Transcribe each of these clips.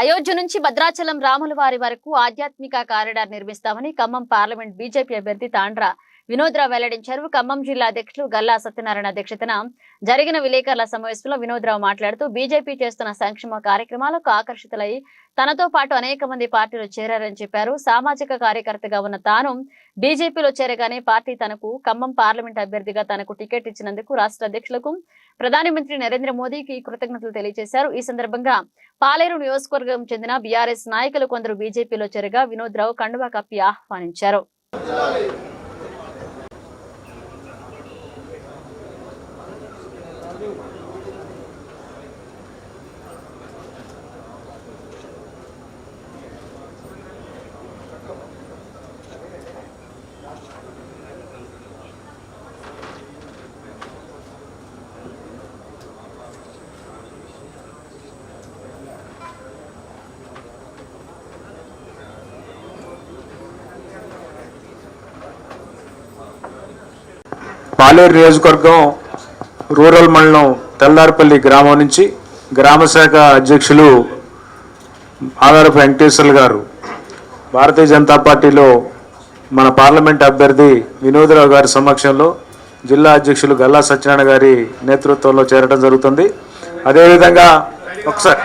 అయోధ్య నుంచి భద్రాచలం రాములవారి వరకు ఆధ్యాత్మిక కారిడార్ నిర్మిస్తామని ఖమ్మం పార్లమెంట్ బీజేపీ అభ్యర్థి తాండ్ర వినోద్రావు వెల్లడించారు. ఖమ్మం జిల్లా అధ్యక్షులు గల్లా సత్యనారాయణ అధ్యక్షతన జరిగిన విలేకరుల సమావేశంలో వినోద్రావు మాట్లాడుతూ బీజేపీ చేస్తున్న సంక్షేమ కార్యక్రమాలకు ఆకర్షితులై తనతో పాటు అనేక మంది పార్టీలో చేరారని చెప్పారు. సామాజిక కార్యకర్తగా ఉన్న తాను బీజేపీలో చేరగానే పార్టీ తనకు ఖమ్మం పార్లమెంట్ అభ్యర్థిగా తనకు టికెట్ ఇచ్చినందుకు రాష్ట్ర అధ్యక్షులకు ప్రధానమంత్రి నరేంద్ర మోదీకి కృతజ్ఞతలు తెలియజేశారు. ఈ సందర్భంగా పాలేరు నియోజకవర్గం చెందిన బీఆర్ఎస్ నాయకులు కొందరు బీజేపీలో చేరగా వినోద్రావు కండువా కప్పి ఆహ్వానించారు. పాలేరు నియోజకవర్గం రూరల్ మండలం తెల్లారిపల్లి గ్రామం నుంచి గ్రామశాఖ అధ్యక్షులు ఆదారపు వెంకటేశ్వర్లు గారు భారతీయ జనతా పార్టీలో మన పార్లమెంట్ అభ్యర్థి వినోద్రావు గారి సమక్షంలో జిల్లా అధ్యక్షులు గల్లా సత్యనారాయణ గారి నేతృత్వంలో చేరడం జరుగుతుంది. అదేవిధంగా ఒకసారి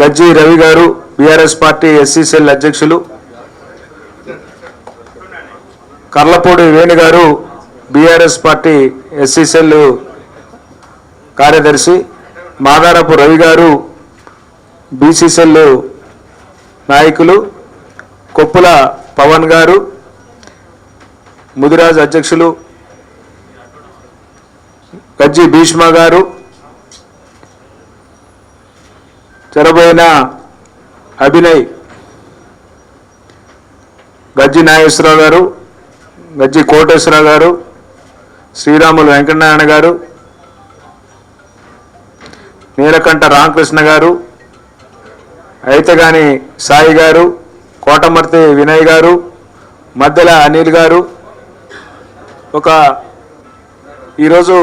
గజ్జి రవి గారు బీఆర్ఎస్ పార్టీ ఎస్సీ సెల్ అధ్యక్షులు, కర్లపూడి వేణు గారు బీఆర్ఎస్ పార్టీ ఎస్సీ సెల్ కార్యదర్శి, మాదారపు రవి గారు బీసీ సెల్ నాయకులు, కొప్పుల పవన్ గారు ముదిరాజ్ అధ్యక్షులు, గజ్జి భీష్మ గారు, చెరబోయిన అభినయ్, గజ్జి నాగేశ్వరరావు గారు, గజ్జి కోటేశ్వరరావు గారు, శ్రీరాములు వెంకటనారాయణ గారు, నీలకంఠ రామకృష్ణ గారు, అయితగాని సాయి గారు, కోటమర్తి వినయ్ గారు, మద్దెల అనిల్ గారు, ఈరోజు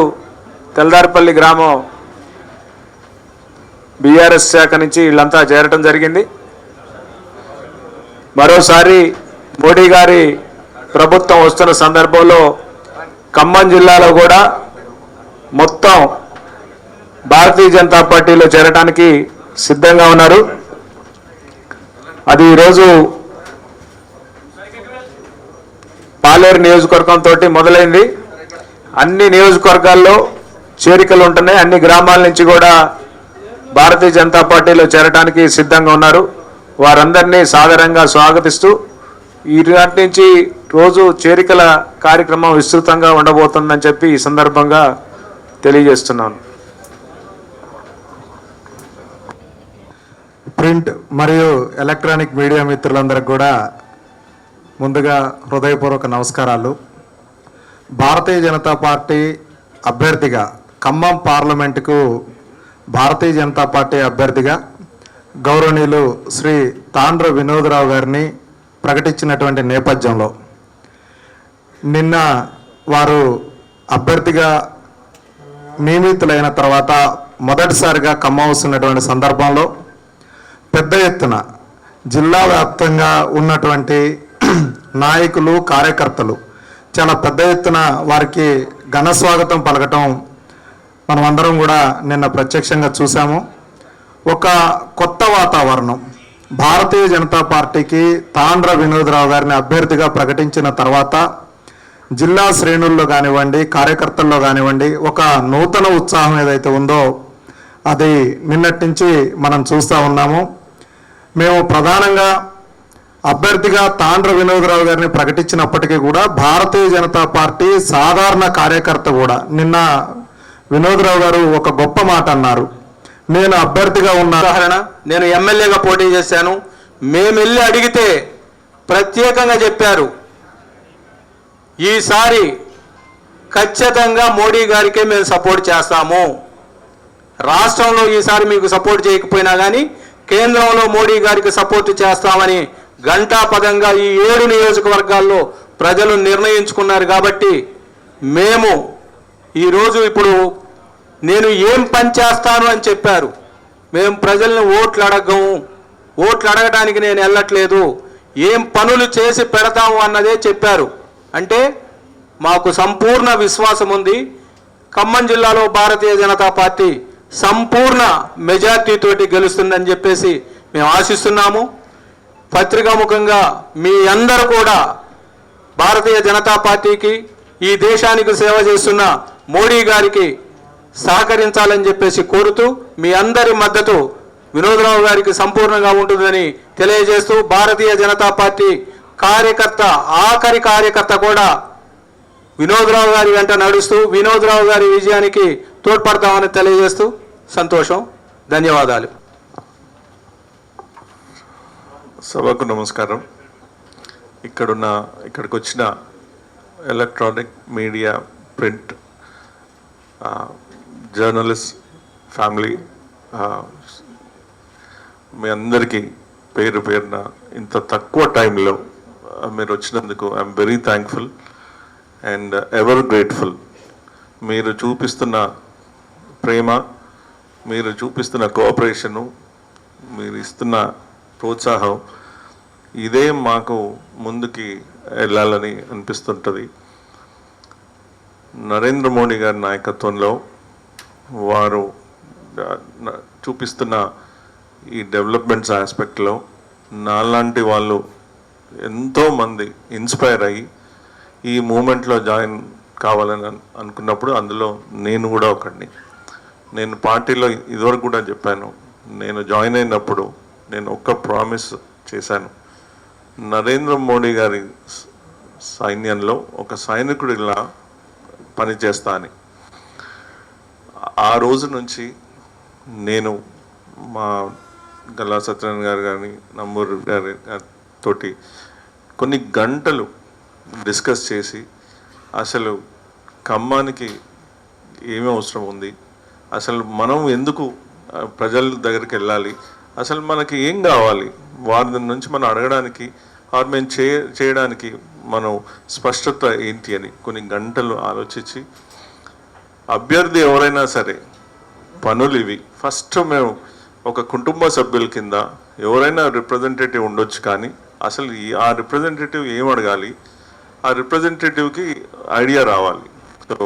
తెల్దారిపల్లి గ్రామం బీఆర్ఎస్ శాఖ నుంచి వీళ్ళంతా చేరటం జరిగింది. మరోసారి మోడీ గారి ప్రభుత్వం వస్తున్న సందర్భంలో ఖమ్మం జిల్లాలో కూడా మొత్తం భారతీయ జనతా పార్టీలో చేరడానికి సిద్ధంగా ఉన్నారు. అది ఈరోజు పాలేరు నియోజకవర్గంతో మొదలైంది. అన్ని నియోజకవర్గాల్లో చేరికలు ఉంటున్నాయి. అన్ని గ్రామాల నుంచి కూడా భారతీయ జనతా పార్టీలో చేరడానికి సిద్ధంగా ఉన్నారు. వారందరినీ సాదరంగా స్వాగతిస్తూ ఈనాటి నుంచి రోజు చేరికల కార్యక్రమం విస్తృతంగా ఉండబోతుందని చెప్పి ఈ సందర్భంగా తెలియజేస్తున్నాను. ప్రింట్ మరియు ఎలక్ట్రానిక్ మీడియా మిత్రులందరికీ కూడా ముందుగా హృదయపూర్వక నమస్కారాలు. భారతీయ జనతా పార్టీ అభ్యర్థిగా ఖమ్మం పార్లమెంటుకు భారతీయ జనతా పార్టీ అభ్యర్థిగా గౌరవనీయులు శ్రీ తాండ్ర వినోద్రావు గారిని ప్రకటించినటువంటి నేపథ్యంలో నిన్న వారు అభ్యర్థిగా నియమితులైన తర్వాత మొదటిసారిగా ఖమ్మం వస్తున్నటువంటి సందర్భంలో పెద్ద ఎత్తున జిల్లా వ్యాప్తంగా ఉన్నటువంటి నాయకులు, కార్యకర్తలు చాలా పెద్ద ఎత్తున వారికి ఘన స్వాగతం పలకటం మనమందరం కూడా నిన్న ప్రత్యక్షంగా చూసాము. ఒక కొత్త వాతావరణం భారతీయ జనతా పార్టీకి తాండ్ర వినోద్రావు గారిని అభ్యర్థిగా ప్రకటించిన తర్వాత జిల్లా శ్రేణుల్లో కానివ్వండి, కార్యకర్తల్లో కానివ్వండి, ఒక నూతన ఉత్సాహం ఏదైతే ఉందో అది నిన్నటి నుంచి మనం చూస్తూ ఉన్నాము. మేము ప్రధానంగా అభ్యర్థిగా తాండ్ర వినోద్రావు గారిని ప్రకటించినప్పటికీ కూడా భారతీయ జనతా పార్టీ సాధారణ కార్యకర్త కూడా నిన్న వినోద్రావు గారు ఒక గొప్ప మాట అన్నారు. నేను అభ్యర్థిగా ఉదాహరణ, నేను ఎమ్మెల్యేగా పోటీ చేశాను. మేము వెళ్ళి అడిగితే ప్రత్యేకంగా చెప్పారు, ఈసారి ఖచ్చితంగా మోడీ గారికే మేము సపోర్ట్ చేస్తాము. రాష్ట్రంలో ఈసారి మీకు సపోర్ట్ చేయకపోయినా కానీ కేంద్రంలో మోడీ గారికి సపోర్ట్ చేస్తామని ఘంటాపదంగా ఈ 7 నియోజకవర్గాల్లో ప్రజలు నిర్ణయించుకున్నారు. కాబట్టి మేము ఈరోజు ఇప్పుడు నేను ఏం పని చేస్తాను అని చెప్పారు. మేము ప్రజల్ని ఓట్లు అడగము, ఓట్లు అడగడానికి నేను వెళ్ళట్లేదు, ఏం పనులు చేసి పెడతాము అన్నదే చెప్పారు. అంటే మాకు సంపూర్ణ విశ్వాసం ఉంది. ఖమ్మం జిల్లాలో భారతీయ జనతా పార్టీ సంపూర్ణ మెజార్టీతోటి గెలుస్తుందని చెప్పేసి మేము ఆశిస్తున్నాము. పత్రికాముఖంగా మీ అందరూ కూడా భారతీయ జనతా పార్టీకి, ఈ దేశానికి సేవ చేస్తున్న మోడీ గారికి సహకరించాలని చెప్పేసి కోరుతూ మీ అందరి మద్దతు వినోద్రావు గారికి సంపూర్ణంగా ఉంటుందని తెలియజేస్తూ, భారతీయ జనతా పార్టీ కార్యకర్త, ఆఖరి కార్యకర్త కూడా వినోద్రావు గారి వెంట నడుస్తూ వినోద్రావు గారి విజయానికి తోడ్పడతామని తెలియజేస్తూ సంతోషం. ధన్యవాదాలు. సభకు నమస్కారం. ఇక్కడికి వచ్చిన electronic media, print, journalist family, మీ అందరికీ పేరు పేరున ఇంత తక్కువ టైంలో మీరు వచ్చినందుకు I'm very thankful and ever grateful. మీరు చూపిస్తున్న ప్రేమ, మీరు చూపిస్తున్న కోఆపరేషను, మీరు ఇస్తున్న ప్రోత్సాహం, ఇదే మాకు ముందుకి వెళ్ళాలని అనిపిస్తుంటుంది. నరేంద్ర మోడీ గారి నాయకత్వంలో వారు చూపిస్తున్న ఈ డెవలప్మెంట్స్ ఆస్పెక్ట్లో నాలాంటి వాళ్ళు ఎంతోమంది ఇన్స్పైర్ అయ్యి ఈ మూమెంట్లో జాయిన్ కావాలని అనుకున్నప్పుడు అందులో నేను కూడా ఒకడిని. నేను పార్టీలో ఇదివరకు కూడా చెప్పాను, నేను జాయిన్ అయినప్పుడు నేను ఒక్క ప్రామిస్ చేశాను, నరేంద్ర మోడీ గారి సైన్యంలో ఒక సైనికుడిలా పనిచేస్తా అని. ఆ రోజు నుంచి నేను మా గల్లా సత్యనారాయణ గారు కానీ నంబూరు గారి తోటి కొన్ని గంటలు డిస్కస్ చేసి అసలు ఖమ్మానికి ఏమి అవసరం ఉంది, అసలు మనం ఎందుకు ప్రజల దగ్గరికి వెళ్ళాలి, అసలు మనకి ఏం కావాలి, వారి నుంచి మనం అడగడానికి మేము చేయడానికి మనం స్పష్టత ఏంటి అని కొన్ని గంటలు ఆలోచించి, అభ్యర్థి ఎవరైనా సరే పనులు ఇవి ఫస్ట్ మేము ఒక కుటుంబ సభ్యుల కింద ఎవరైనా రిప్రజెంటేటివ్ ఉండొచ్చు, కానీ అసలు ఆ రిప్రజెంటేటివ్ ఏం అడగాలి, ఆ రిప్రజెంటేటివ్కి ఐడియా రావాలి. సో